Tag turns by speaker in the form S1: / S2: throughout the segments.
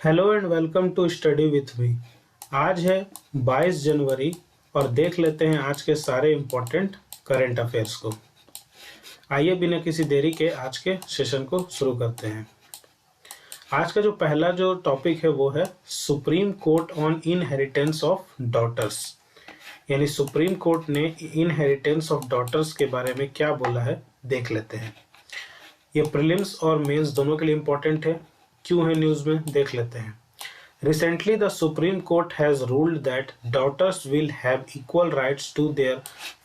S1: Hello and welcome to study with me. आज है 22 जनवरी और देख लेते हैं आज के सारे इम्पोर्टेंट करंट अफेयर्स को। आइए बिना किसी देरी के आज के सेशन को शुरू करते हैं। आज का जो पहला जो टॉपिक है वो है supreme court on inheritance of daughters, यानी सुप्रीम कोर्ट ने इनहेरिटेंस ऑफ डॉटर्स के बारे में क्या बोला है देख लेते हैं। ये प्रीलिम्स और मेंस दोनों के लिए इम्पोर्टेंट है। क्यों है न्यूज़ में देख लेते हैं। Recently, the Supreme Court has ruled that daughters will have equal rights to their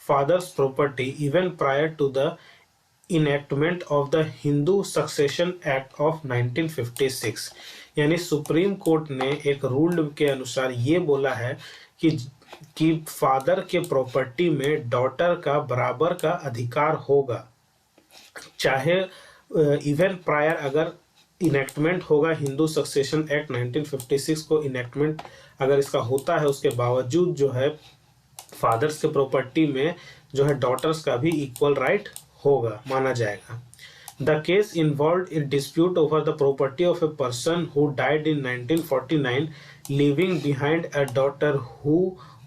S1: father's property even prior to the enactment of the Hindu Succession Act of 1956। यानी सुप्रीम कोर्ट ने एक रूल के अनुसार ये बोला है कि फादर के प्रॉपर्टी में डॉटर का बराबर का अधिकार होगा, चाहे इवन प्रायर अगर इनेक्टमेंट होगा हिंदू सक्सेशन एक्ट 1956 को इनेक्टमेंट अगर इसका होता है, उसके बावजूद जो है फादर्स के प्रॉपर्टी में जो है डॉटर्स का भी इक्वल राइट होगा, माना जाएगा। The case involved in dispute over the property of a person who died in 1949 living behind a daughter who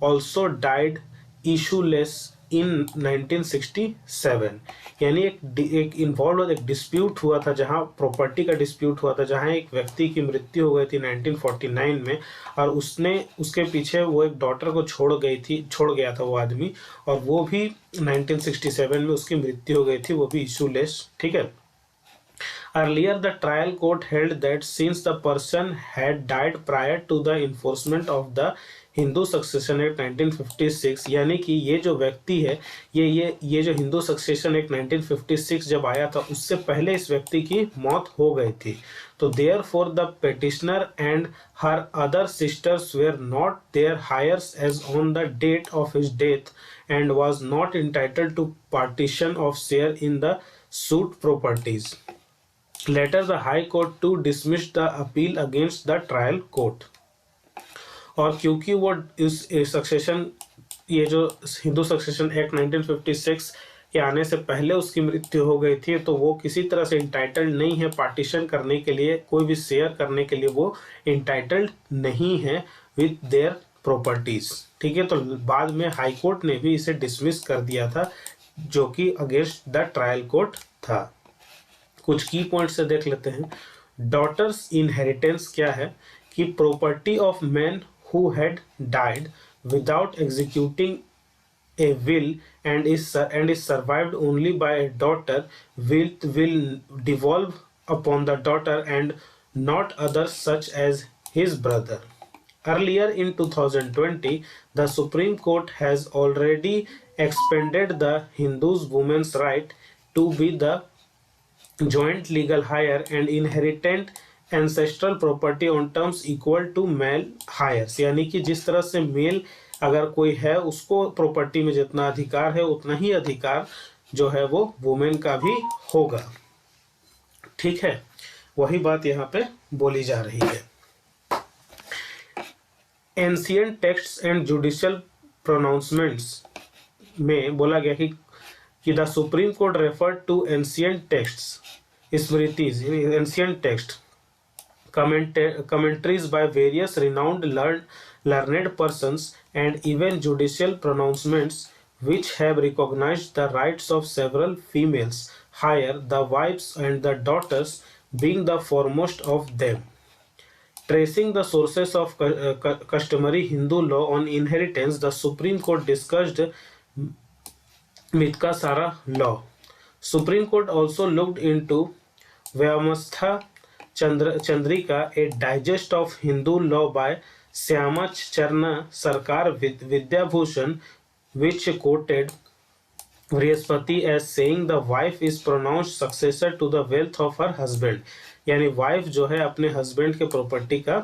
S1: also died issueless in 1967। यानी एक इन्वॉल्व एक डिस्प्यूट हुआ था, जहां प्रॉपर्टी का डिस्प्यूट हुआ था, जहां एक व्यक्ति की मृत्यु हो गई थी 1949 में और उसके पीछे वो एक डॉटर को छोड़ गया था वो आदमी, और वो भी 1967 में उसकी मृत्यु हो गई थी, वो भी इशूलेस। ठीक है। Earlier, the trial court held that since the person had died prior to the enforcement of the Hindu succession act 1956, यानी कि ये जो व्यक्ति है ये जो हिंदू सक्सेशन एक्ट 1956 जब आया था उससे पहले इस व्यक्ति की मौत हो गई थी, तो therefore the petitioner and her other sisters were not their heirs as on the date of his death and was not entitled to partition of share in the suit properties. Later, the High Court too dismissed the appeal against the trial court। और क्योंकि वो इस succession ये जो Hindu succession act 1956 के आने से पहले उसकी मृत्यु हो गई थी, तो वो किसी तरह से इंटाइटल्ड नहीं है पार्टीशन करने के लिए, कोई भी शेयर करने के लिए वो इंटाइटल्ड नहीं है विद देयर प्रॉपर्टीज। ठीक है। तो बाद में हाई कोर्ट ने भी इसे डिसमिस कर दिया था, जो कि अगेंस्ट द ट्रायल कोर्ट था। कुछ की पॉइंट से देख लेते हैं। डॉटर्स इनहेरिटेंस क्या है कि property of man who had died without executing a will and is survived only by a daughter will devolve upon the daughter and not others such as his brother. Earlier in 2020, the Supreme Court has already expanded the Hindu's women's right to be the joint legal heir and inheritant ancestral property on terms equal to male heirs। यानी कि जिस तरह से mail अगर कोई है उसको property में जितना अधिकार है उतना ही अधिकार जो है वो वुमेन का भी होगा। ठीक है, वही बात यहाँ पे बोली जा रही है। Ancient texts and judicial pronouncements में बोला गया कि the supreme court referred to ancient texts, smritis, ancient text, commentaries by various renowned learned persons and even judicial pronouncements which have recognized the rights of several females higher, the wives and the daughters being the foremost of them। Tracing the sources of customary Hindu law on inheritance, the Supreme Court discussed Mitkasara law। Supreme Court also looked into Vyamastha Chandrika, a digest of Hindu law by Syamacharna Sarkar Vidyabhushan, which quoted Vrihaspati as saying the wife is pronounced successor to the wealth of her husband। यानी wife जो है अपने husband के property का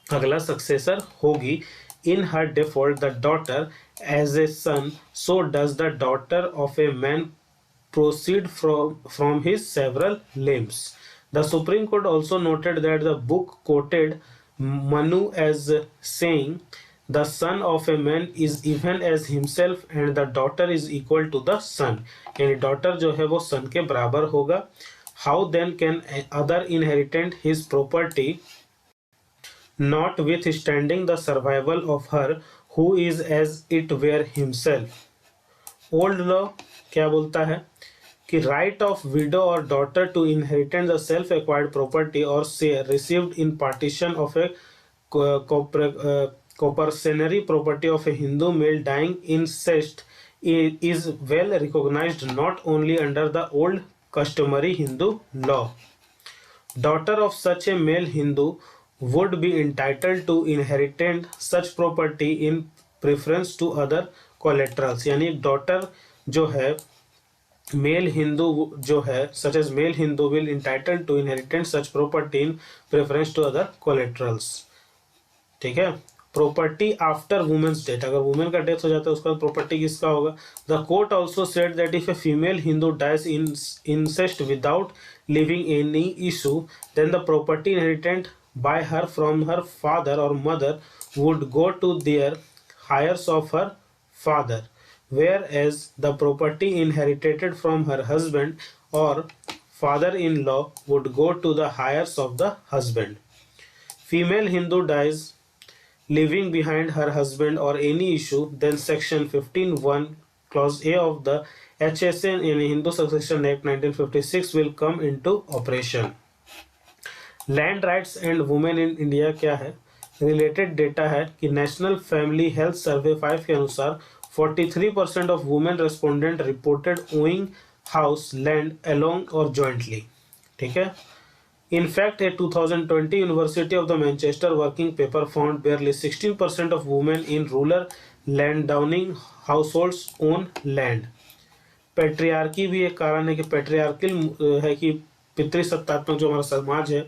S1: अगला successor होगी। In her default the daughter as a son, so does the daughter of a man proceed from his several limbs। The Supreme Court also noted that the book quoted Manu as saying the son of a man is even as himself and the daughter is equal to the son। यानी daughter जो है वो सन के बराबर होगा। How then can other inherit his property notwithstanding the survival of her who is as it were himself. Old law क्या बोलता है कि राइट ऑफ विडो और daughter to inherit the self acquired property और share received in partition of a coparcenary property of a Hindu male dying incest is well recognized not only under the old customary Hindu law. Daughter of such a male Hindu would be entitled to inherit such property in preference to other collaterals. यानी daughter जो है male Hindu जो है such as male Hindu will entitled to inherit such property in preference to other collaterals. ठीक है. Property after women's death, अगर women का death हो जाता है उसका प्रॉपर्टी किसका होगा. The court also said that if a female Hindu dies in intestate without living any issue then the property inherited by her from her father और mother would go to their heirs of her father, whereas the property inherited from her husband or father-in-law would go to the heirs of the husband. Female Hindu dies leaving behind her husband or any issue, then section 15(1) clause A of the HSA in Hindu Succession Act 1956 will come into operation. Land rights and women in India क्या है. Related data है कि national family health survey 5 के अनुसार 43% of women respondent reported owing house land along और jointly. ठीक है. In fact, a 2020 University of the Manchester working paper found barely 16% of women in rural landowning households own land. Patriarchy भी एक कारण है कि पैट्रियार्कल है कि पितृसत्तात्मक जो हमारा समाज है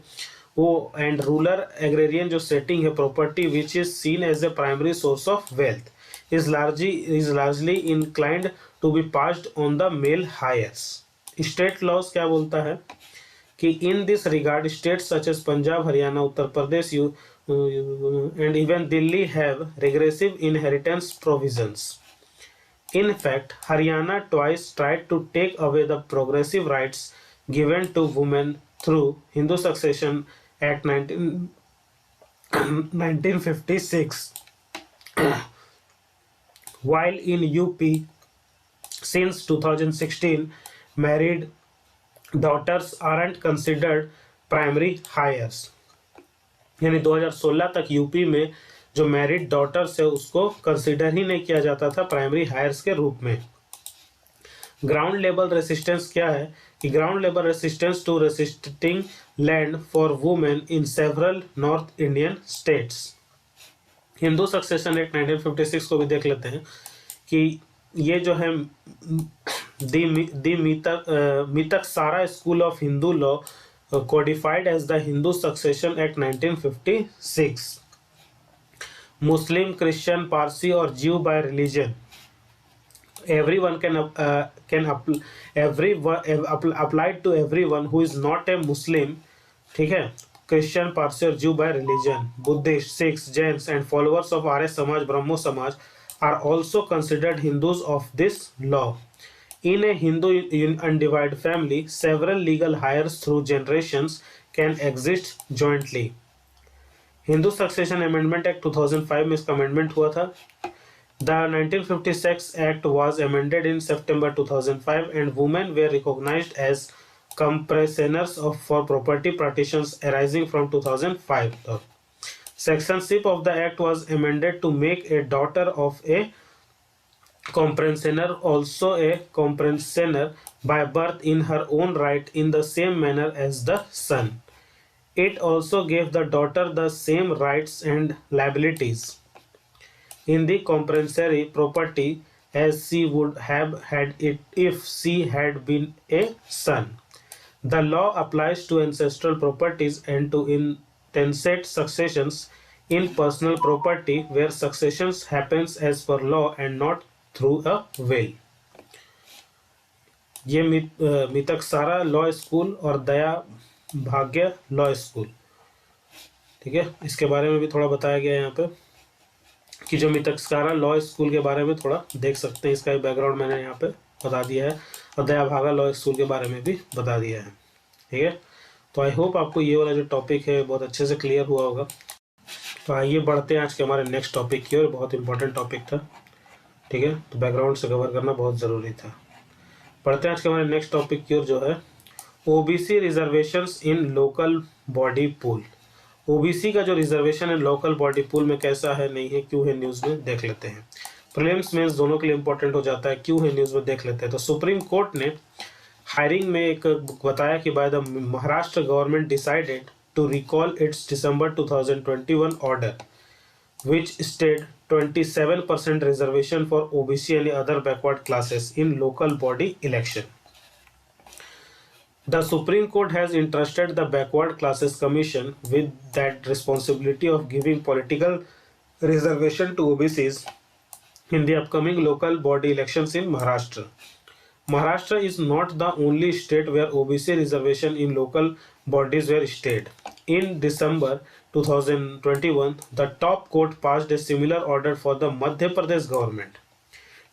S1: वो एंड रूरल एग्रेरियन जो सेटिंग है property which is seen as a primary source of wealth is largely inclined to be passed on the male heirs. State laws क्या बोलता है कि in this regard states such as Punjab, Haryana, Uttar Pradesh and even Delhi have regressive inheritance provisions. In fact, Haryana twice tried to take away the progressive rights given to women through Hindu Succession Act 1956. While in UP, since 2016, married daughters aren't considered primary heirs. यानी 2016 तक UP में जो married daughters है उसको consider ही नहीं किया जाता था प्राइमरी हायर्स के रूप में. ग्राउंड लेवल रेसिस्टेंस क्या है कि ground level resistance to resisting land for women in several north Indian states. Hindu succession act 1956 को भी देख लेते हैं कि ये जो है दी मीतक सारा school of Hindu law codified as the Hindu Succession Act 1956. Muslim, Christian, Parsi or Jew by religion, everyone can applied to everyone who is not a Muslim. ठीक है. Christian, Parsi or Jew by religion, Buddhist, Sikhs, Jains and followers of Arya Samaj, Brahmo Samaj are also considered Hindus of this law. In a Hindu undivided family, several legal heirs through generations can exist jointly. Hindu Succession Amendment Act 2005 में इसका amendment हुआ था. The 1956 Act was amended in September 2005 and women were recognized as compraceners for property partitions arising from 2005. Section 6 of the Act was amended to make a daughter of a compracenor also a compracenor by birth in her own right in the same manner as the son. It also gave the daughter the same rights and liabilities in the compulsory property as she would have had it if she had been a son. The law applies to ancestral properties and to intestate successions in personal property where successions happens as per law and not through a will. ये मितक सारा law school और दया भाग्य law school. ठीक है. इसके बारे में भी थोड़ा बताया गया है यहाँ पे कि जो मितक सारा लॉ स्कूल के बारे में थोड़ा देख सकते हैं. इसका बैकग्राउंड मैंने यहाँ पे बता दिया है और दया भागा लॉ स्कूल के बारे में भी बता दिया है. ठीक है. तो आई होप आपको ये वाला जो टॉपिक है बहुत अच्छे से क्लियर हुआ होगा. तो आइए बढ़ते हैं आज के हमारे नेक्स्ट टॉपिक की ओर। बहुत इंपॉर्टेंट टॉपिक था, ठीक है, तो बैकग्राउंड से कवर करना बहुत ज़रूरी था। बढ़ते हैं आज के हमारे नेक्स्ट टॉपिक की ओर, जो है ओबीसी रिजर्वेशंस इन लोकल बॉडी पूल। ओबीसी का जो रिजर्वेशन है लोकल बॉडी पूल में कैसा है, नहीं है, क्यों है, न्यूज़ में देख लेते हैं। प्रीलिम्स मेंस दोनों के लिए इंपॉर्टेंट हो जाता है, क्यों है न्यूज़ में देख लेते हैं। तो सुप्रीम कोर्ट ने हायरिंग में एक बताया कि by the Maharashtra government decided to recall its December 2021 order, which stated 27% reservation for OBC and other backward classes in local body election. The Supreme Court has entrusted the Backward Classes Commission with that responsibility of giving political reservation to OBCs in the upcoming local body elections in Maharashtra. Maharashtra is not the only state where OBC reservation in local bodies were stayed. In December 2021, the top court passed a similar order for the Madhya Pradesh government.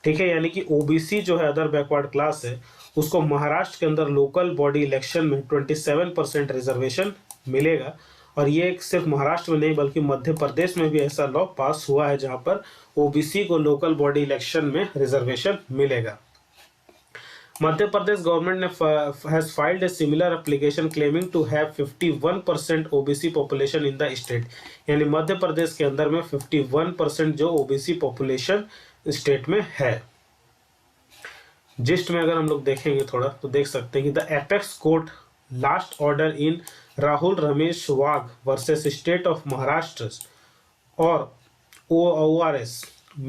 S1: ठीक है, यानी कि OBC जो है other backward class है, उसको महाराष्ट्र के अंदर लोकल बॉडी इलेक्शन में 27% रिजर्वेशन मिलेगा। और ये सिर्फ महाराष्ट्र में नहीं बल्कि मध्य प्रदेश में भी ऐसा लॉ पास हुआ है जहां पर ओबीसी को लोकल बॉडी इलेक्शन में रिजर्वेशन मिलेगा। Madhya Pradesh government has filed a similar application claiming to have 51% OBC population in the state. यानी मध्य प्रदेश के अंदर में 51% जो OBC population स्टेट में है। जिस्ट में अगर हम लोग देखेंगे थोड़ा तो देख सकते हैं कि the apex court last order in Rahul Ramesh Wagh versus state of Maharashtra और ORS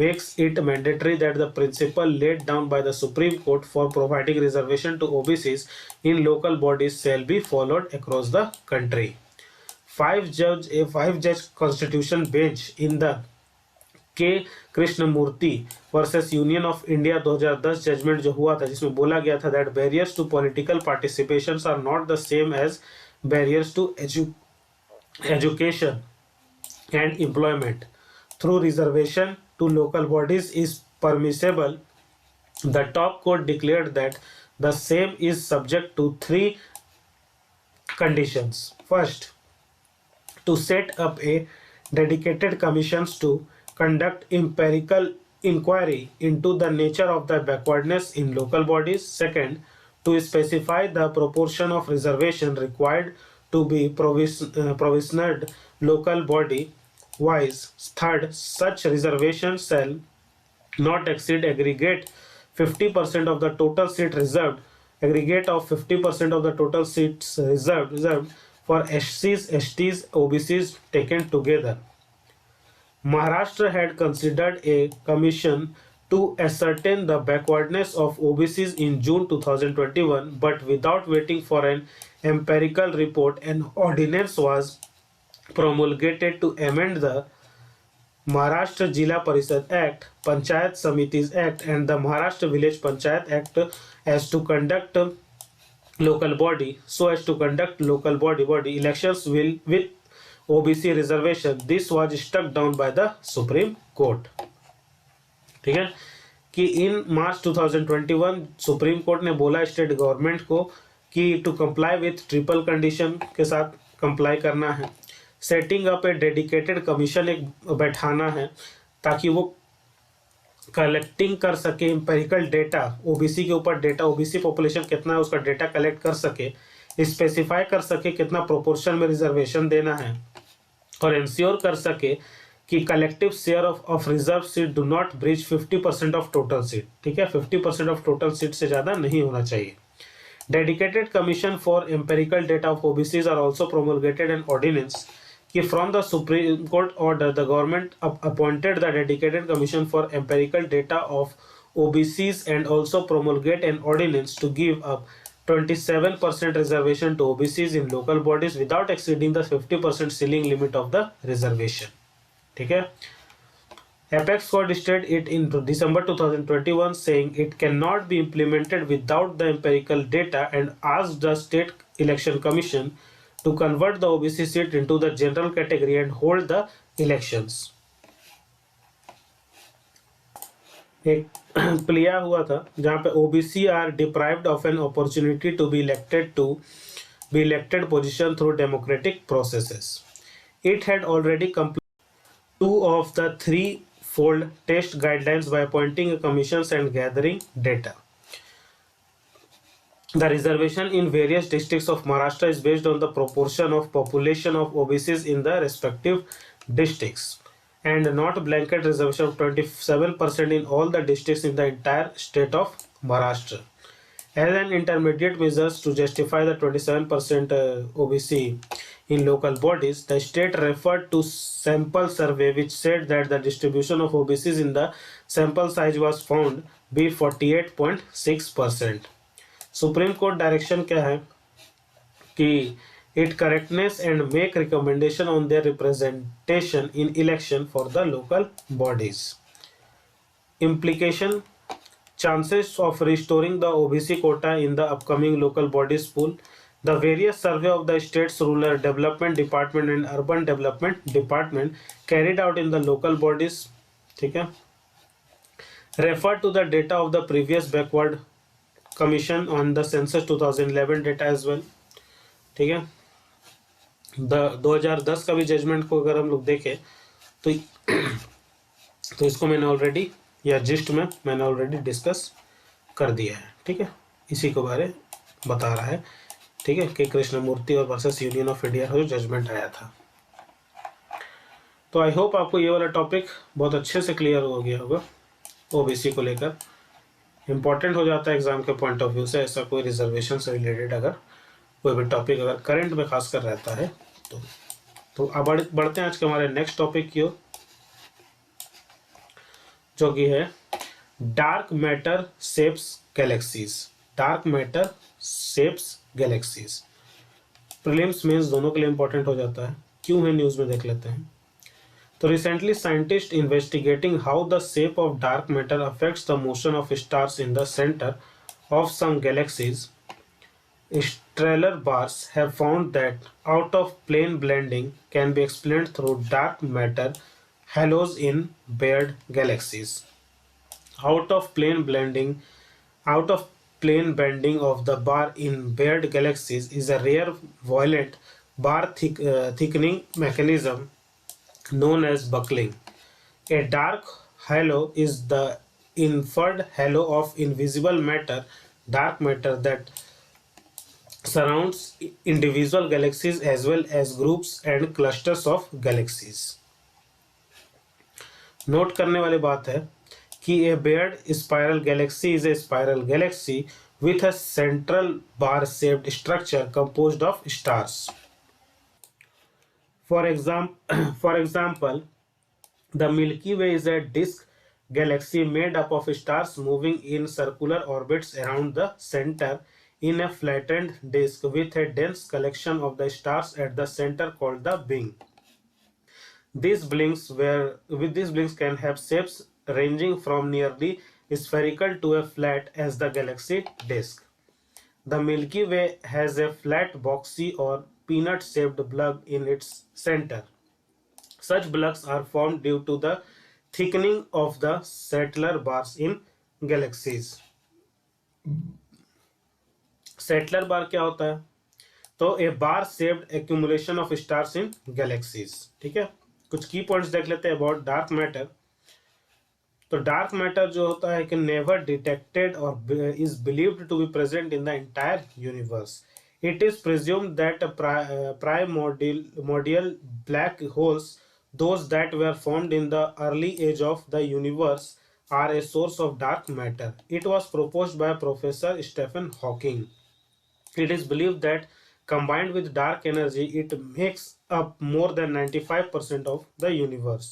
S1: makes it mandatory that the principle laid down by the Supreme Court for providing reservation to OBCs in local bodies shall be followed across the country. A five-judge constitution bench in the K. Krishnamurti versus Union of India 2010 judgment जो हुआ था, जिसमें बोला गया था that barriers to political participations are not the same as barriers to education and employment through reservation to local bodies is permissible. The top court declared that the same is subject to 3 conditions. First, to set up a dedicated commissions to conduct empirical inquiry into the nature of the backwardness in local bodies. Second, to specify the proportion of reservation required to be provisioned local body wise. Third, such reservation shall not exceed aggregate 50% of the total seat reserved, aggregate of 50% of the total seats reserved for SCs, STs, OBCs taken together. Maharashtra had considered a commission to ascertain the backwardness of OBCs in June 2021, but without waiting for an empirical report, an ordinance was promulgated to amend the Maharashtra Jila Parishad Act, Panchayat Samitis Act and the Maharashtra Village Panchayat Act as to conduct local body elections with OBC reservation. This was struck down by the Supreme Court. ठीक है कि इन मार्च 2021 supreme court ने बोला state government को कि to comply with triple condition के साथ comply करना है। Setting up a dedicated commission एक बैठाना है ताकि वो कलेक्टिंग कर सके एम्पेरिकल डेटा ओबीसी के ऊपर, डेटा ओबीसी पॉपुलेशन कितना है उसका डेटा कलेक्ट कर सके, स्पेसिफाई कर सके कितना प्रोपोर्शन में रिजर्वेशन देना है और इंश्योर कर सके कि collective share of reserve seat do not breach 50% of total seat. ठीक है, 50% ऑफ टोटल सीट से ज़्यादा नहीं होना चाहिए। Dedicated commission for empirical data of OBCs are also promulgated an ordinance कि from the supreme court order the government appointed the dedicated commission for empirical data of OBCs and also promulgate an ordinance to give up 27% reservation to OBCs in local bodies without exceeding the 50% ceiling limit of the reservation. ठीक है, Apex Court stated it in December 2021 saying it cannot be implemented without the empirical data and asked the State Election Commission to convert the OBC seat into the general category and hold the elections. एक plea हुआ था जहाँ पे OBC are deprived of an opportunity to be elected position through democratic processes. It had already two of the three-fold test guidelines by appointing a commissions and gathering data. The reservation in various districts of Maharashtra is based on the proportion of population of OBCs in the respective districts, and not blanket reservation of 27% in all the districts in the entire state of Maharashtra. As an intermediate measures to justify the 27% OBC in local bodies, the state referred to sample survey which said that the distribution of OBCs in the sample size was found be 48.6%. Supreme court direction क्या है कि it correctness and make recommendation on their representation in election for the local bodies. Implication: chances of restoring the OBC quota in the upcoming local bodies pool. The various survey of the state's rural development department and urban development department carried out in the local bodies, ठीक है, refer to the data of the previous backward commission on the census 2011 data as well. ठीक है, 2010 का भी judgement को अगर हम लोग देखें तो इसको मैंने ऑलरेडी या जिस्ट में मैंने ऑलरेडी डिस्कस कर दिया है. ठीक है, इसी के बारे बता रहा है. ठीक है, कि कृष्णमूर्ति और वर्सेस यूनियन ऑफ इंडिया जो जजमेंट आया था. तो आई होप आपको ये वाला टॉपिक बहुत अच्छे से क्लियर हो गया होगा. ओबीसी को लेकर इम्पॉर्टेंट हो जाता है एग्जाम के पॉइंट ऑफ व्यू से. ऐसा कोई रिजर्वेशन से रिलेटेड अगर कोई भी टॉपिक अगर करंट में खासकर रहता है तो अब बढ़ते हैं आज के हमारे नेक्स्ट टॉपिक की ओर, जो कि है dark matter shapes galaxies. Dark matter shapes galaxies prelims mains दोनों के लिए इंपॉर्टेंट हो जाता है. क्यों है न्यूज में देख लेते हैं. तो recently scientist investigating how the shape of dark matter affects the motion of stars in the centre of some galaxies. Stellar bars have found that out-of-plane blending can be explained through dark matter halos in paired galaxies. Out-of-plane bending of the bar in paired galaxies is a rare violent bar thickening mechanism known as buckling. A dark halo is the inferred halo of invisible matter, dark matter that surrounds individual galaxies as well as groups and clusters of galaxies. Note करने वाली बात है कि a paired spiral galaxy is a spiral galaxy with a central bar-shaped structure composed of stars. For example, the Milky Way is a disk galaxy made up of stars moving in circular orbits around the center in a flattened disk with a dense collection of the stars at the center called the wing. These blinks can have shapes ranging from nearly spherical to a flat as the galaxy disk. The Milky Way has a flat boxy or peanut-shaped plug in its center. Such plugs are formed due to the thickening of the stellar bars in galaxies. Stellar bar क्या होता है. तो a bar shaped accumulation of stars in galaxies. ठीक है, कुछ की points देख लेते हैं अबाउट डार्क मैटर. तो डार्क मैटर जो होता है कि नेवर डिटेक्टेड और is believed to be present in the entire universe. It is presumed that primordial black holes, those that were formed in the early age of the universe, are a source of dark matter. It was proposed by Professor Stephen Hawking. It is believed that combined with dark energy, it makes up more than 95% of the universe.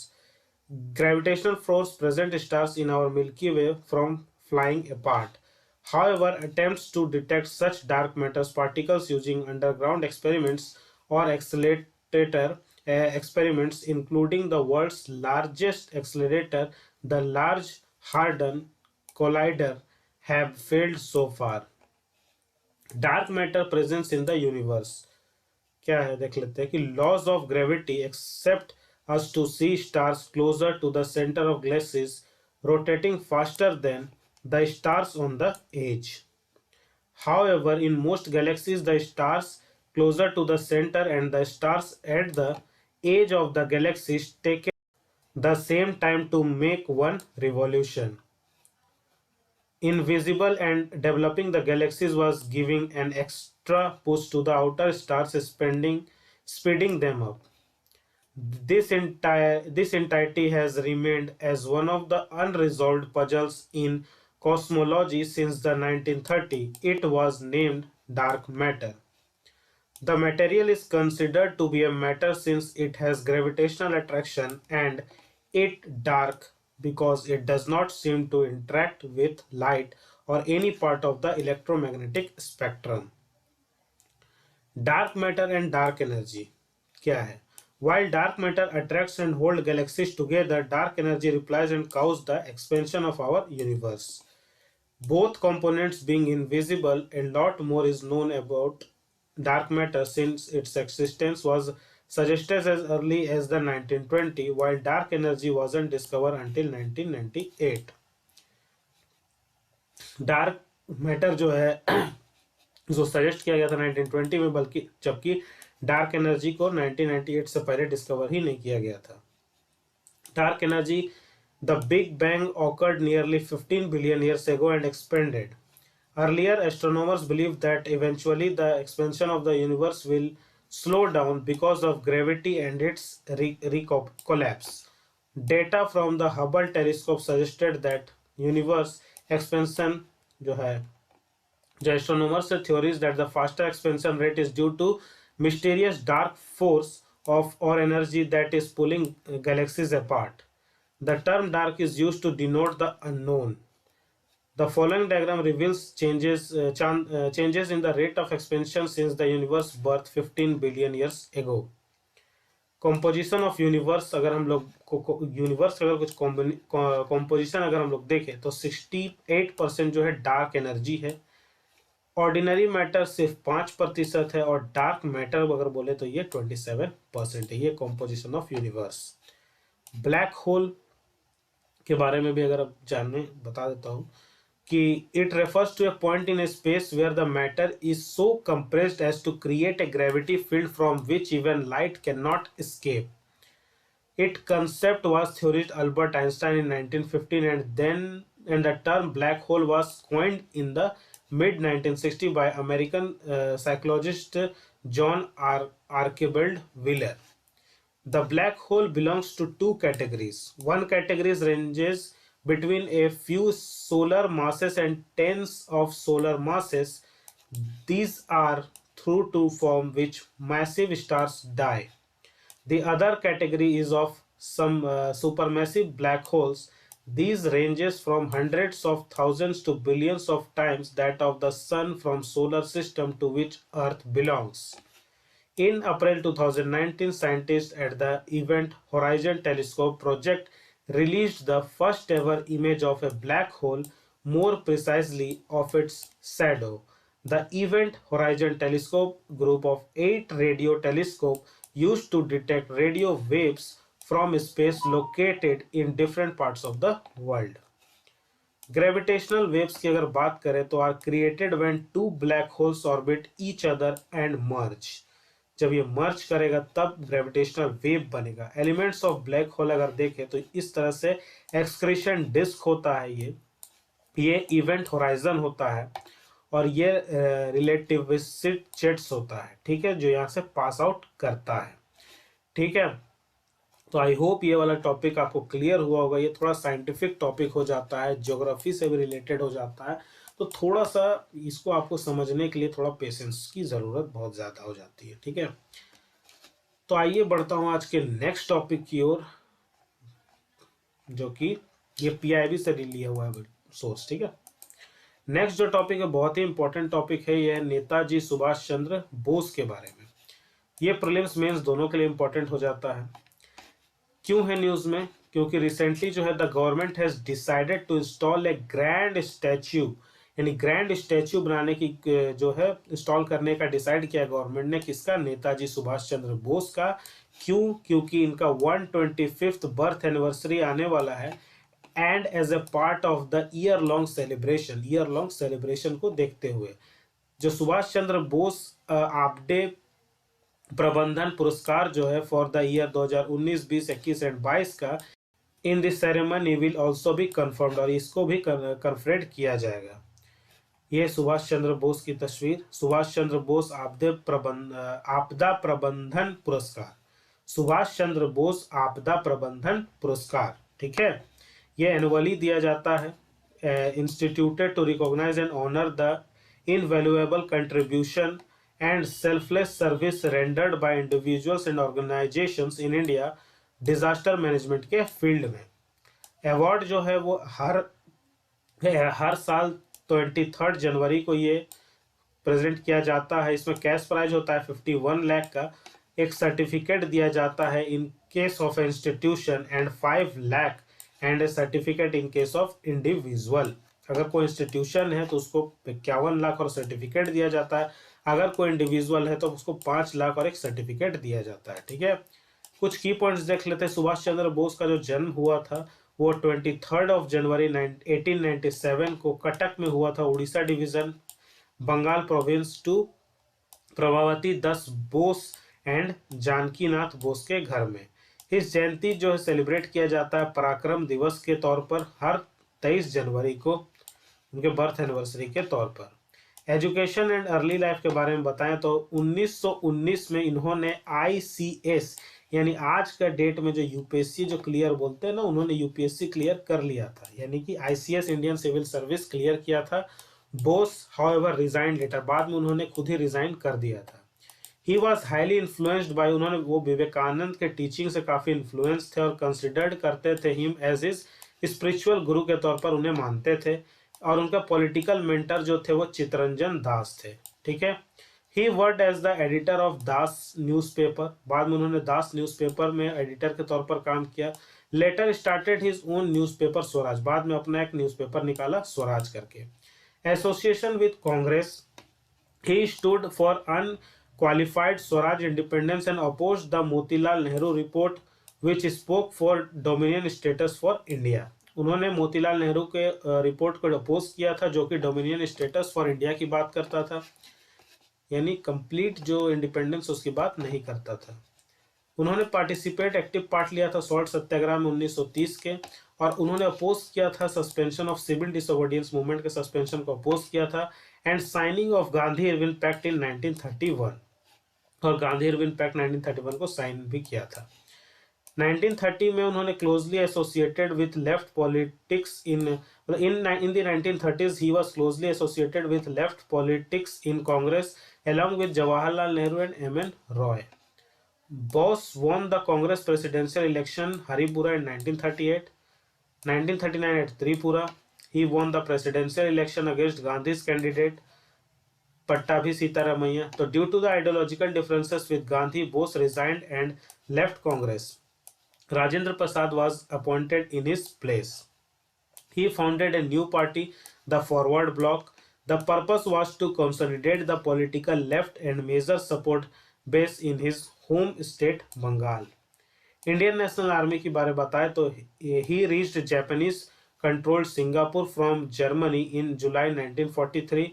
S1: Gravitational force prevents stars in our Milky Way from flying apart. However, attempts to detect such dark matter particles using underground experiments or accelerator experiments, including the world's largest accelerator, the Large Hadron Collider, have failed so far. Dark matter presence in the universe क्या है देख लेते हैं कि laws of gravity accept us to see stars closer to the center of galaxies rotating faster than the stars on the edge. However, in most galaxies, the stars closer to the center and the stars at the edge of the galaxies take the same time to make one revolution. Invisible and developing the galaxies was giving an extra push to the outer stars, speeding them up. This entirety has remained as one of the unresolved puzzles in cosmology since the 1930s. It was named dark matter. The material is considered to be a matter since it has gravitational attraction, and it dark because it does not seem to interact with light or any part of the electromagnetic spectrum. Dark matter and dark energy क्या है? While dark matter attracts and holds galaxies together, dark energy replies and causes the expansion of our universe. Both components being invisible, a lot more is known about dark matter since its existence was suggested as early as the 1920, while dark energy wasn't discovered until 1998. Dark matter जो है जो suggest किया गया था 1920 में, बल्कि जबकि dark energy को 1998 से पहले डिस्कवर ही नहीं किया गया था. Dark energy, the big bang occurred nearly 15 billion years ago and expanded. Earlier, astronomers believed that eventually the expansion of the universe will slow down because of gravity and its collapse. Data from the Hubble telescope suggested that universe expansion जो astronomers theories that the faster expansion rate is due to mysterious dark force of or energy that is pulling galaxies apart. The term dark is used to denote the unknown. The following diagram reveals changes in the rate of expansion since the universe birth 15 billion years ago. Composition of universe, अगर हम लोग universe अगर कुछ composition अगर हम लोग देखें तो 68% जो है डार्क एनर्जी है. ऑर्डिनरी मैटर सिर्फ 5% है और डार्क मैटर अगर बोले तो ये 27% है. ये composition of universe. Black hole के बारे में भी अगर आप जानने बता देता हूँ कि it refers to a point in a space where the matter is so compressed as to create a gravity field from which even light can not escape. Its concept was theorist Albert Einstein in 1915, and the term black hole was coined in the mid 1960s by American psychologist John Archibald Wheeler. The black hole belongs to two categories. One category ranges between a few solar masses and tens of solar masses. These are thought to form which massive stars die. The other category is of some supermassive black holes. These ranges from hundreds of thousands to billions of times that of the sun from solar system to which Earth belongs. In April 2019, scientists at the Event Horizon Telescope project released the first ever image of a black hole, more precisely of its shadow. The Event Horizon Telescope group of 8 radio telescopes used to detect radio waves from space located in different parts of the world. Gravitational waves की अगर बात करें तो are created when two black holes orbit each other and merge. जब ये मर्ज करेगा तब gravitational wave बनेगा. एलिमेंट्स ऑफ ब्लैक होल अगर देखें तो इस तरह से एक्सक्रीशन डिस्क होता है. ये इवेंट होराइजन होता है और ये रिलेटिविस्टिक जेट्स होता है. ठीक है, जो यहाँ से पास आउट करता है. ठीक है, तो आई होप ये वाला टॉपिक आपको क्लियर हुआ होगा. ये थोड़ा साइंटिफिक टॉपिक हो जाता है, ज्योग्राफी से भी रिलेटेड हो जाता है, तो थोड़ा सा इसको आपको समझने के लिए थोड़ा पेशेंस की ज़रूरत बहुत ज़्यादा हो जाती है. ठीक है, तो आइए बढ़ता हूँ आज के नेक्स्ट टॉपिक की ओर, जो कि ये पीआईबी से लिया हुआ है सोर्स. ठीक है, नेक्स्ट जो टॉपिक है बहुत ही इंपॉर्टेंट टॉपिक है. ये है नेताजी सुभाष चंद्र बोस के बारे में. ये प्रीलिम्स मेंस दोनों के लिए इंपॉर्टेंट हो जाता है. क्यों है न्यूज़ में? क्योंकि रिसेंटली जो है the government has decided to install a grand statue, यानी ग्रैंड स्टैच्यू बनाने की जो है इंस्टॉल करने का डिसाइड किया गवर्नमेंट ने. किसका? नेताजी सुभाष चंद्र बोस का. क्यों? क्योंकि इनका 125th बर्थ एनिवर्सरी आने वाला है, and as a part of the year long celebration को देखते हुए जो सुभाष चंद्र बोस आपडे प्रबंधन पुरस्कार जो है फॉर द ईयर 2019, 20, 21 एंड 22 का in this ceremony will also be confirmed, और इसको भी कन्फर्ड किया जाएगा। ये सुभाष चंद्र बोस की तस्वीर, सुभाष चंद्र बोस आपदा प्रबंधन पुरस्कार, सुभाष चंद्र बोस आपदा प्रबंधन पुरस्कार, ठीक है। ये एनुअली दिया जाता है, instituted to recognise and honour the invaluable contribution and selfless service rendered by individuals and organisations in India disaster management के फील्ड में। अवार्ड जो है वो हर साल 23 जनवरी को ये प्रेजेंट किया जाता है। इसमें कैश प्राइज होता है 51 लाख का, एक सर्टिफिकेट दिया जाता है in case of institution and 5 lakh and A certificate in case of individual. अगर कोई इंस्टीट्यूशन है तो उसको 51 लाख और सर्टिफिकेट दिया जाता है, अगर कोई इंडिविजुअल है तो उसको 5 लाख और एक सर्टिफिकेट दिया जाता है, ठीक है। कुछ की पॉइंट्स देख लेते हैं। सुभाष चंद्र बोस का जो जन्म हुआ था वो 23 जनवरी 1897 को कटक में हुआ था, Orissa division, Bengal province, to Prabhavati 10 Bose and Janakinath Bose के घर में। इस जयंती जो है सेलिब्रेट किया जाता है पराक्रम दिवस के तौर पर हर 23 जनवरी को, उनके बर्थ एनिवर्सरी के तौर पर। एजुकेशन एंड अर्ली लाइफ के बारे में बताएं तो 1919 में इन्होंने ICS यानी आज का डेट में जो यूपीएससी जो क्लियर बोलते हैं ना, उन्होंने यूपीएससी क्लियर कर लिया था, यानी कि ICS Indian civil service clear किया था। बोस हाउएवर रिजाइन लेटर, बाद में उन्होंने खुद ही रिजाइन कर दिया था। He was highly influenced by, उन्होंने वो विवेकानंद के टीचिंग से काफी इन्फ्लुएंस थे और कंसिडर्ड करते थे हिम एज इज स्पिरिचुअल गुरु के तौर पर उन्हें मानते थे, और उनका पॉलिटिकल मेंटर जो थे वो चित्तरंजन दास थे, ठीक है। He worked as the editor of Das newspaper, बाद में उन्होंने दास न्यूज़पेपर में एडिटर के तौर पर काम किया। Later started his own newspaper Swaraj, बाद में अपना एक न्यूज़पेपर निकाला स्वराज करके। Association with Congress, he stood for unqualified Swaraj independence and opposed the Motilal Nehru report which spoke for dominion status for India. उन्होंने मोतीलाल नेहरू के रिपोर्ट को अपोज किया था जो कि डोमिनियन स्टेटस फॉर इंडिया की बात करता था, यानी कंप्लीट जो इंडिपेंडेंस उसकी बात नहीं करता था। उन्होंने पार्टिसिपेट एक्टिव पार्ट लिया था सॉल्ट सत्याग्रह में 1930 के, और उन्होंने अपोज किया था suspension of civil disobedience movement के सस्पेंशन को अपोज किया था, and signing of Gandhi Irwin pact in 1931, और गांधी इरविन पैक्ट 1931 को साइन भी किया था। 1930 में उन्होंने closely associated with left politics in the 1930s he was closely associated with left politics in Congress along with Jawaharlal Nehru and M.N. Roy. Bose won the Congress presidential election Haripura in 1938, 1939 at Tripura. He won the presidential election against Gandhi's candidate Pattabhi Sitaramaiah. So due to the ideological differences with Gandhi, Bose resigned and left Congress. Rajendra Prasad was appointed in his place. He founded a new party, the Forward Bloc. The purpose was to consolidate the political left and measure support base in his home state Bengal. Indian National Army की बारे बताएं तो he reached Japanese controlled Singapore from Germany in July 1943.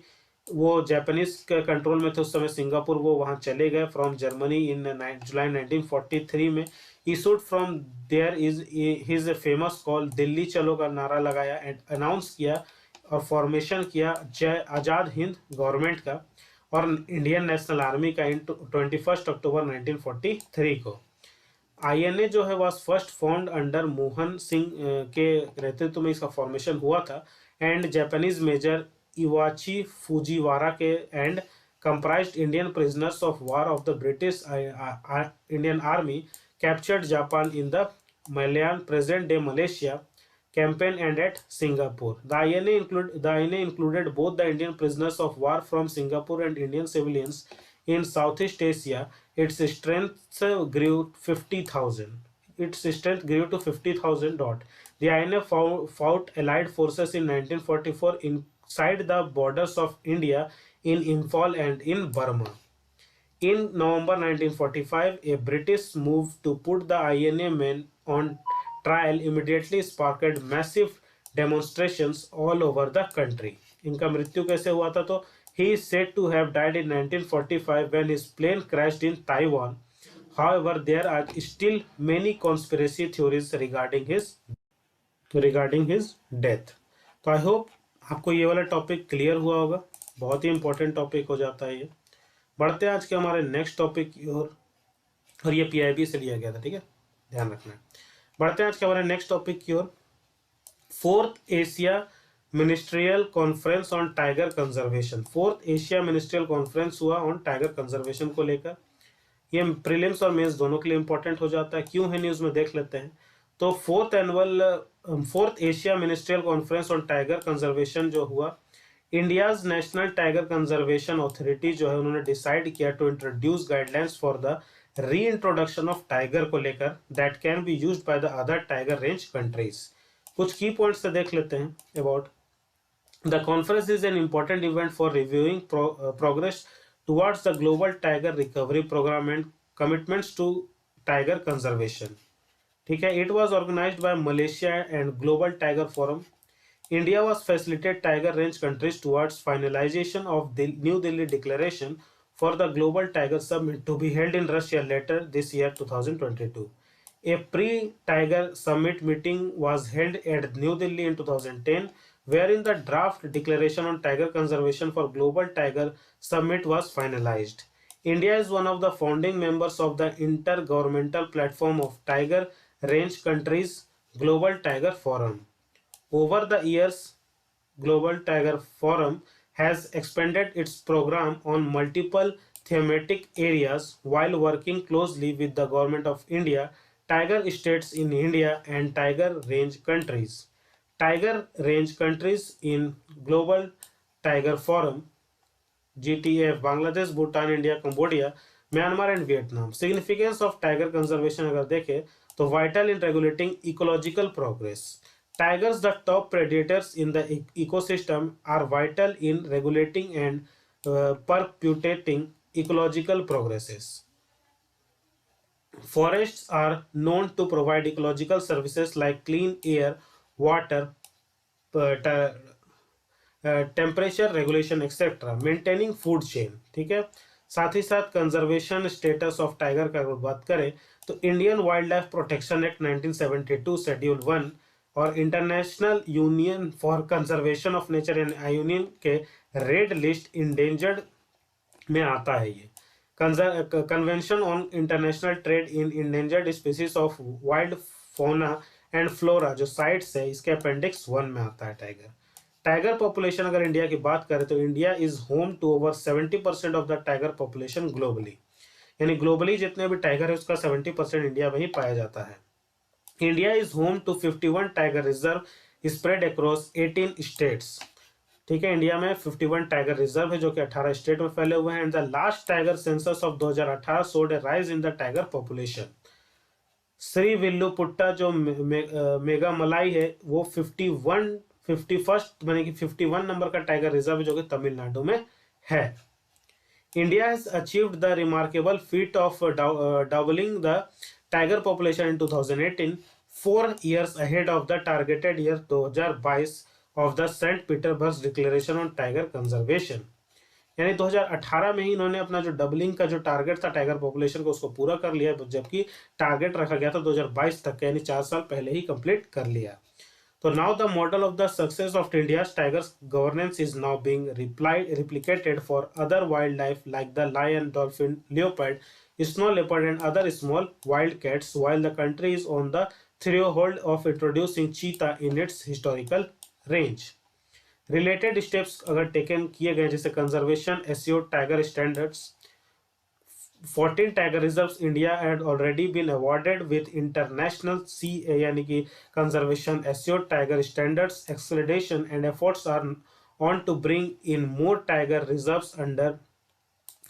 S1: वो Japanese के control में थे उस समय सिंगापुर, वो वहाँ चले गए फ्रॉम जर्मनी इन जुलाई 1943 में। Issued from there is his famous call, Delhi चलो का नारा लगाया एंड अनाउंस किया और फॉर्मेशन किया जय आज़ाद हिंद गवर्नमेंट का और इंडियन नेशनल आर्मी का इन 21 अक्टूबर 1943 को। INA जो है was first found under Mohan Singh के नेतृत्व में इसका फॉर्मेशन हुआ था, एंड जापानीज मेजर इवाची फुजीवारा के and comprised Indian prisoners of war of the British Indian Army captured Japan in the Malayan present-day Malaysia campaign and at Singapore. The INA included both the Indian prisoners of war from Singapore and Indian civilians in Southeast Asia. Its strength grew 50,000. Its strength grew to 50,000. The INA fought Allied forces in 1944 inside the borders of India in Imphal and in Burma. In November 1945, a British move to put the INA men on trial immediately sparked massive demonstrations all over the country. इनका मृत्यु कैसे हुआ था तो he is said to have died in 1945 when his plane crashed in Taiwan. However, there are still many conspiracy theories regarding his regarding his death. तो I hope आपको ये वाला टॉपिक क्लियर हुआ होगा, बहुत ही इंपॉर्टेंट टॉपिक हो जाता है ये। बढ़ते हैं आज के हमारे नेक्स्ट टॉपिक की ओर, और ये पीआईबी से लिया गया था, ठीक है, ध्यान रखना है। बढ़ते हैं आज के हमारे नेक्स्ट टॉपिक की ओर। Fourth Asia ministerial conference on tiger conservation. Fourth Asia ministerial conference हुआ ऑन टाइगर कंजर्वेशन को लेकर। ये प्रीलिम्स और मेंस दोनों के लिए इंपॉर्टेंट हो जाता है, क्यों है न्यूज में देख लेते हैं। तो fourth Asia ministerial conference on tiger conservation जो हुआ, India's national tiger conservation authority जो है उन्होंने डिसाइड किया to introduce guidelines for the reintroduction of tiger को लेकर that can be used by the other tiger range countries. कुछ की पॉइंट्स से देख लेते हैं about the conference. Is an important event for reviewing progress towards the global tiger recovery programme and commitments to tiger conservation. ठीक है, it was organised by Malaysia and global tiger forum. India was facilitate tiger range countries towards finalization of the New Delhi Declaration for the Global Tiger Summit to be held in Russia later this year 2022. A pre-Tiger Summit meeting was held at New Delhi in 2010, wherein the draft declaration on tiger conservation for Global Tiger Summit was finalized. India is one of the founding members of the Intergovernmental Platform of Tiger Range Countries Global Tiger Forum. Over the years, Global Tiger Forum has expanded its program on multiple thematic areas while working closely with the Government of India, tiger states in India, and tiger range countries. Tiger range countries in Global Tiger Forum, GTF, Bangladesh, Bhutan, India, Cambodia, Myanmar and Vietnam. Significance of tiger conservation अगर देखें तो vital in regulating ecological progress. Tigers, the top predators in the ecosystem, are vital in regulating and perpetuating ecological progresses. Forests are known to provide ecological services like clean air, water, temperature regulation etcetera, maintaining food chain. ठीक है, साथ ही साथ conservation status of tiger का अगर बात करें तो Indian wildlife protection act 1972 schedule 1 और international union for conservation of nature and union के रेड लिस्ट इंडेंजर्ड में आता है। ये convention on international trade in endangered species of wild fauna and flora जो साइट्स है, इसके अपेंडिक्स 1 में आता है टाइगर। टाइगर पॉपुलेशन अगर इंडिया की बात करें तो India is home to over 70% of the tiger population globally, यानी ग्लोबली जितने भी टाइगर है उसका 70% इंडिया में ही पाया जाता है। India is home to 51 tiger reserve spread across 18 states. ठीक है, इंडिया में 51 टाइगर रिजर्व है जो कि 18 स्टेट में फैले हुए हैं। And the last tiger census of 2018 showed a rise in the tiger population. Shri Srivilliputhur जो मेगा मलाई है वो 51 यानी कि 51 नंबर का टाइगर रिजर्व है जो कि तमिलनाडु में है। India has achieved the remarkable feet of doubling the tiger population in 2018, 4 years ahead of the targeted year 2022 of the Saint Petersburg declaration on tiger conservation. यानी 2018 में ही इन्होंने अपना जो डबलिंग का जो टारगेट था टाइगर पॉपुलेशन को उसको पूरा कर लिया, जबकि टारगेट रखा गया था 2022 तक, यानी 4 साल पहले ही कंप्लीट कर लिया। तो now the model of the success of India's tigers governance is now being replicated for other wildlife like the lion, dolphin, leopard, snow leopard and other small wild cats, while the country is on the threshold of introducing cheetah in its historical range. Related steps अगर taken किए गए जैसे conservation assured tiger standards, 14 tiger reserves India had already been awarded with international CA यानी कि conservation assured tiger standards acceleration and efforts are on to bring in more tiger reserves under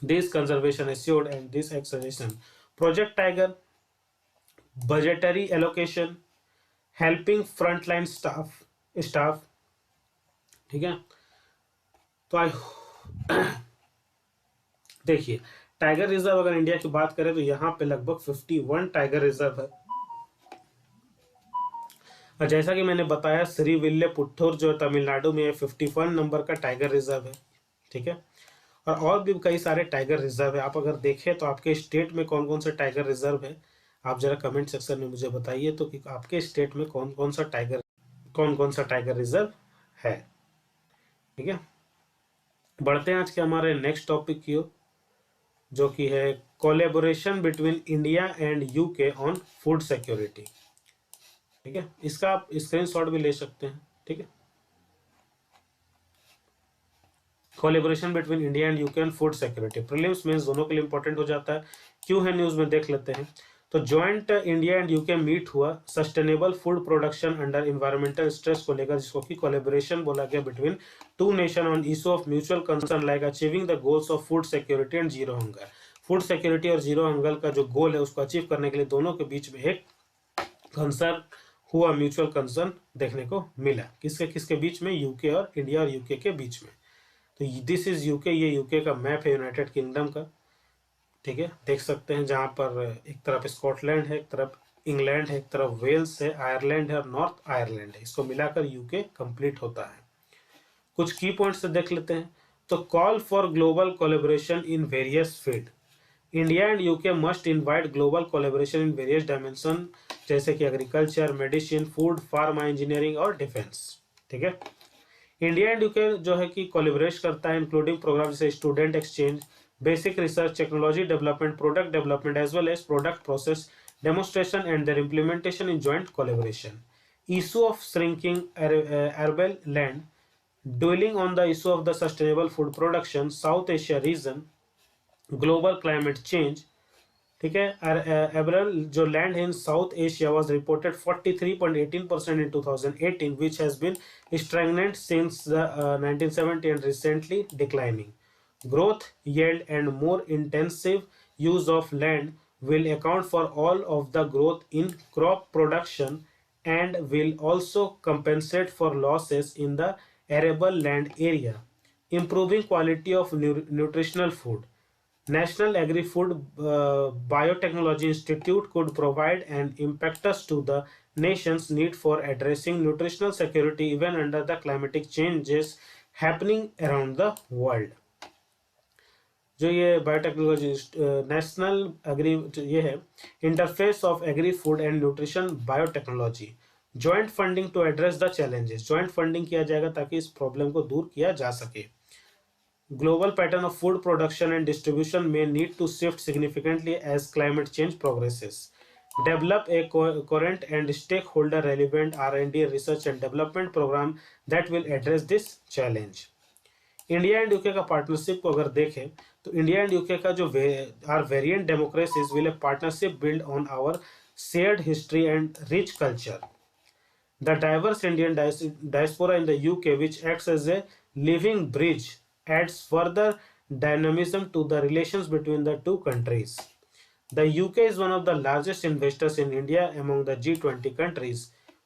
S1: this conservation assured and this acceleration. Project Tiger, budgetary allocation, helping frontline staff। ठीक है, तो देखिए tiger reserve अगर India की बात करें तो यहाँ पे लगभग 51 टाइगर रिजर्व है। और जैसा कि मैंने बताया श्रीविल्लिपुट्टूर जो तमिलनाडु में 51 नंबर का टाइगर रिजर्व है। ठीक है, और भी कई सारे टाइगर रिजर्व है। आप अगर देखें तो आपके स्टेट में कौन कौन से टाइगर रिजर्व है, आप जरा कमेंट सेक्शन में मुझे बताइए तो कि आपके स्टेट में कौन कौन सा टाइगर कौन कौन सा टाइगर रिजर्व है। ठीक है, बढ़ते हैं आज के हमारे नेक्स्ट टॉपिक की ओर, जो कि है collaboration between India and UK on food security. ठीक है, इसका आप स्क्रीनशॉट भी ले सकते हैं। ठीक है, collaboration between India and UK on food security, prelims mains दोनों के लिए इंपॉर्टेंट हो जाता है। क्यों है न्यूज में, देख लेते हैं। तो joint India and UK meet हुआ sustainable food production under environmental stress को लेकर, जिसको कि कोलैबोरेशन बोला गया between two nation on issue of mutual concern like achieving the goals of food security and zero hunger. Food security और zero hunger का जो गोल है उसको अचीव करने के लिए दोनों के बीच में एक कंसर्न हुआ, म्यूचुअल कंसर्न देखने को मिला। किसके किसके बीच में, यूके और इंडिया और यूके के बीच में। तो दिस इज यूके, ये यूके का मैप है यूनाइटेड किंगडम का। ठीक है, देख सकते हैं जहाँ पर एक तरफ स्कॉटलैंड है, एक तरफ इंग्लैंड है, एक तरफ वेल्स है, आयरलैंड है और नॉर्थ आयरलैंड है। इसको मिलाकर यूके कंप्लीट होता है। कुछ की पॉइंट्स से देख लेते हैं। तो call for global collaboration in various field, India and UK must invite global collaboration in various dimension, जैसे कि agriculture, medicine, food, pharma, engineering और डिफेंस। ठीक है, इंडिया एंड यूके जो है कि कोलैबोरेट करता है, इंक्लूडिंग प्रोग्राम जैसे student exchange, basic research, technology development, product development as well as product process demonstration and their implementation in joint collaboration. Issue of shrinking arable land, dwelling on the issue of the sustainable food production, South Asia region, global climate change। ठीक है, एवरल जो land है in south Asia was reported 43.18% in 2018, which has been stagnant since the 1970 and recently declining. Growth, yield and more intensive use of land will account for all of the growth in crop production and will also compensate for losses in the arable land area, improving quality of nutritional food. National Agri-Food Biotechnology Institute could provide an impetus to the nation's need for addressing nutritional security even under the climatic changes happening around the world. जो ये biotechnology national agri, ये है interface of agri food and nutrition biotechnology, joint funding to address the challenges. Joint funding किया जाएगा ताकि इस problem को दूर किया जा सके। Global pattern of food production and distribution may need to shift significantly as climate change progresses. Develop a current and stakeholder relevant R&D research and development program that will address this challenge. India and UK का partnership को अगर देखें तो India and UK का जो are variant democracies will a partnership build on our shared history and rich culture. The diverse Indian diaspora in the UK which acts as a living bridge adds further dynamism to the relations between the two countries. The UK is one of the largest investors in India among the G20 countries.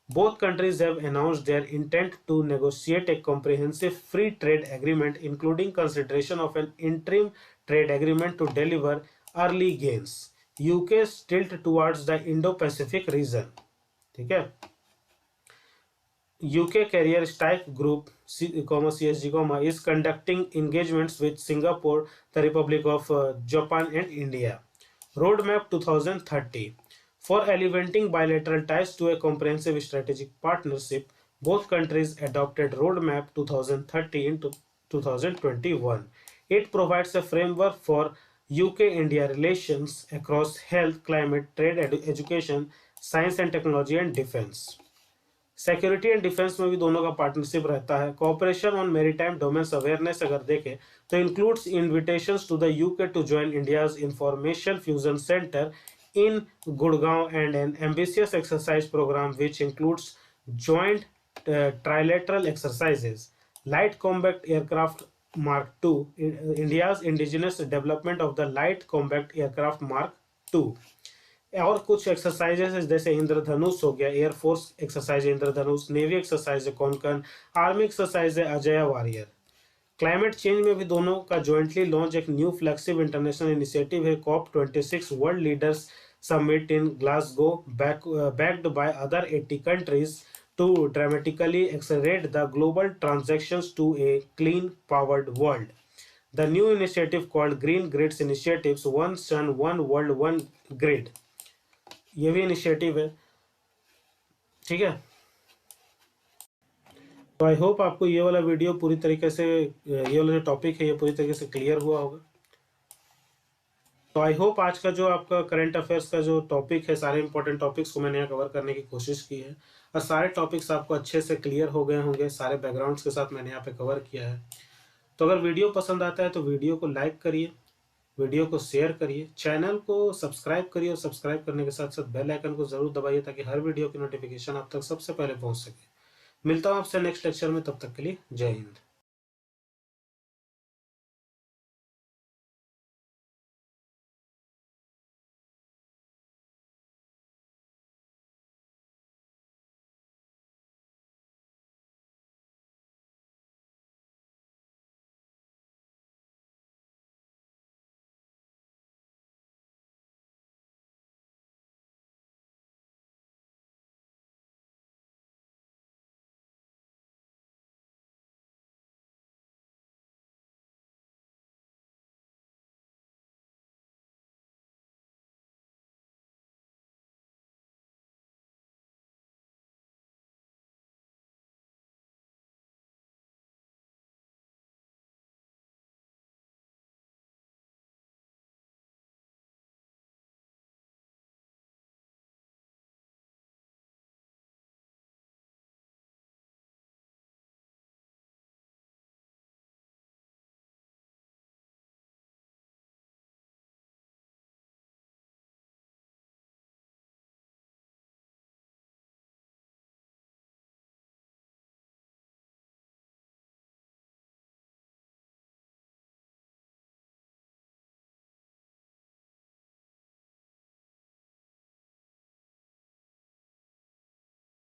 S1: Both countries have announced their intent to negotiate a comprehensive free trade agreement, including consideration of an interim trade agreement to deliver early gains. UK's tilt towards the Indo-Pacific region. ठीक है, UK Carrier Strike Group, CSG, is conducting engagements with Singapore, the Republic of Japan and India. Roadmap 2030. For elevating bilateral ties to a comprehensive strategic partnership, both countries adopted Roadmap 2030 in 2021. It provides a framework for UK-India relations across health, climate, trade, education, science and technology and defense. Security and defence में भी दोनों का partnership रहता है। Cooperation on maritime domains awareness अगर देखें तो includes invitations to the UK to join India's information fusion centre in Gurgaon and an ambitious exercise programme which includes joint trilateral exercises, light combat aircraft mark 2, India's indigenous development of the light combat aircraft mark 2, और कुछ exercises जैसे इंद्रधनुष हो गया, air force exercise इंद्रधनुष, navy exercise Konkan, army exercise Ajay warrior. Climate change में भी दोनों का jointly launch एक न्यू फ्लैगशिप इंटरनेशनल इनिशिएटिव है, COP26 world leaders summit in Glasgow, backed by other 80 countries to dramatically accelerate the global transitions to a clean powered world. The new initiative called Green Grids Initiatives, One Sun, One World, One Grid, ये भी initiative है। ठीक है, तो I hope आपको ये वाला video पूरी तरीके से, ये वाला जो टॉपिक है ये पूरी तरीके से क्लियर हुआ होगा। तो आई होप आज का जो आपका करंट अफेयर्स का जो टॉपिक है, सारे इंपॉर्टेंट टॉपिक्स को मैंने यहाँ कवर करने की कोशिश की है और सारे टॉपिक्स आपको अच्छे से क्लियर हो गए होंगे, सारे बैकग्राउंड्स के साथ मैंने यहाँ पे कवर किया है। तो अगर वीडियो पसंद आता है तो वीडियो को लाइक करिए, वीडियो को शेयर करिए, चैनल को सब्सक्राइब करिए और सब्सक्राइब करने के साथ साथ बेल आइकन को जरूर दबाइए ताकि हर वीडियो की नोटिफिकेशन आप तक सबसे पहले पहुंच सके। मिलता हूं आपसे नेक्स्ट लेक्चर में, तब तक के लिए जय हिंद।